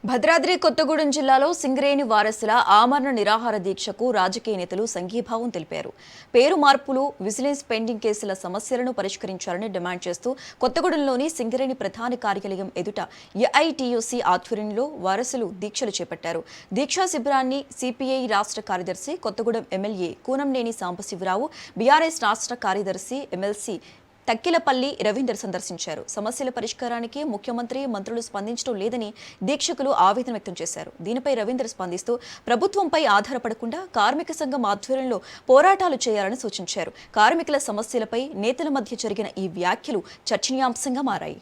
భద్రాద్రి కొత్తగూడెం జిల్లాలో సింగరేణి వారసుల ఆమరణ నిరాహార దీక్షకు రాజకీయ నేతలు సంఘీభావం తెలిపారు. పేరు మార్పులు, విజిలెన్స్ పెండింగ్ కేసుల సమస్యలను పరిష్కరించాలని డిమాండ్ చేస్తూ కొత్తగూడెంలోని సింగరేణి ప్రధాన కార్యాలయం ఎదుట ఏఐటీయూసీ ఆధ్వర్యంలో వారసులు దీక్షలు చేపట్టారు. దీక్షా శిబిరాన్ని సిపిఐ రాష్ట్ర కార్యదర్శి, కొత్తగూడెం ఎమ్మెల్యే కూనంనేని సాంబశివరావు, బీఆర్ఎస్ రాష్ట్ర కార్యదర్శి ఎమ్మెల్సీ తక్కిలపల్లి రవీందర్ సందర్శించారు. సమస్యల పరిష్కారానికి ముఖ్యమంత్రి, మంత్రులు స్పందించడం లేదని దీక్షకులు ఆవేదన వ్యక్తం చేశారు. దీనిపై రవీందర్ స్పందిస్తూ ప్రభుత్వంపై ఆధారపడకుండా కార్మిక సంఘం ఆధ్వర్యంలో పోరాటాలు చేయాలని సూచించారు. కార్మికుల సమస్యలపై నేతల మధ్య జరిగిన ఈ వ్యాఖ్యలు చర్చనీయాంశంగా మారాయి.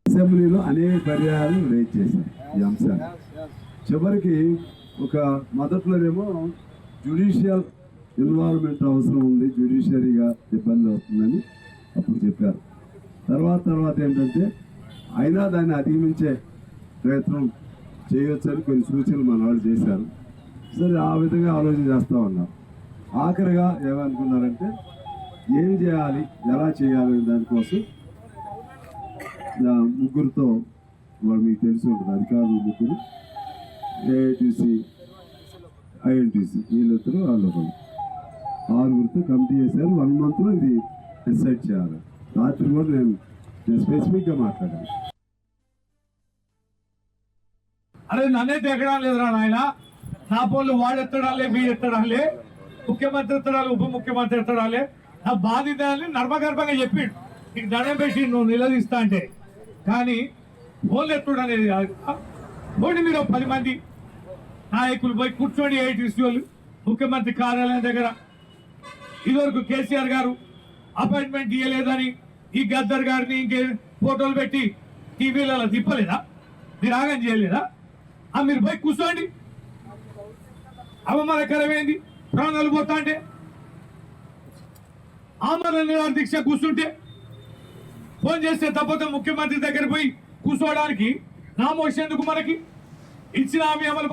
అసెంబ్లీలో అనేక పర్యాయాలు రేజ్ చేశారు ఈ అంశాన్ని. చివరికి ఒక మొదట్లోనేమో జ్యుడిషియల్ ఇన్వాల్వ్మెంట్ అవసరం ఉంది, జ్యుడిషియరీగా ఇబ్బంది అవుతుందని అప్పుడు చెప్పారు. తర్వాత ఏంటంటే అయినా దాన్ని అధిగమించే ప్రయత్నం చేయొచ్చని కొన్ని సూచనలు మన వాళ్ళు చేశారు. సరే, ఆ విధంగా ఆలోచన చేస్తూ ఉన్నారు. ఆఖరిగా ఏమనుకున్నారంటే ఏం చేయాలి, ఎలా చేయాలి దానికోసం ముగ్గురుతో, వాళ్ళు మీకు తెలిసి ఉంటుంది, అధికారులు ముగ్గురు, ఏఐటీసీ, ఐఎన్టీసీ, వీళ్ళిద్దరూ వాళ్ళొకరు, ఆరుగురితో కమిటీ చేశారు. 1 monthలో ఇది డిసైడ్ చేయాలి. రాత్రి కూడా నేను స్పెసిఫిక్గా మాట్లాడాను. అరే నన్నైతే ఎక్కడా లేదురా నాయన, నా పోలు వాడు ఎత్తడాలే, వీడు ఎత్తడాలే, ముఖ్యమంత్రి ఎత్తడాలి, ఉప ముఖ్యమంత్రి ఎత్తడాలే, నా బాధితాన్ని నర్మగర్భంగా చెప్పిండు. నీకు దండం పెట్టి నువ్వు నిలదీస్తా అంటే, కానీ ఫోన్లు ఎత్తుడు అనేది పోండి. మీరు 10 మంది నాయకులు పోయి కూర్చోండి ఏఐటీసీ వాళ్ళు ముఖ్యమంత్రి కార్యాలయం దగ్గర. ఇదివరకు కేసీఆర్ గారు అపాయింట్మెంట్ ఇవ్వలేదని ఈ గద్దర్ గారిని ఇంకే ఫోటోలు పెట్టి టీవీలలో తిప్పలేదా? మీరు ఆగం చేయలేదా? మీరు పోయి కూర్చోండి. అవమానకరమైంది, ప్రాణాలు పోతా అంటే ఆమరణ నిరాహార దీక్ష కూర్చుంటే ఫోన్ చేస్తే తప్పక ముఖ్యమంత్రి దగ్గర పోయి కూర్చోవడానికి నామోషేందుకు మనకి ఇచ్చిన హామీ అమలు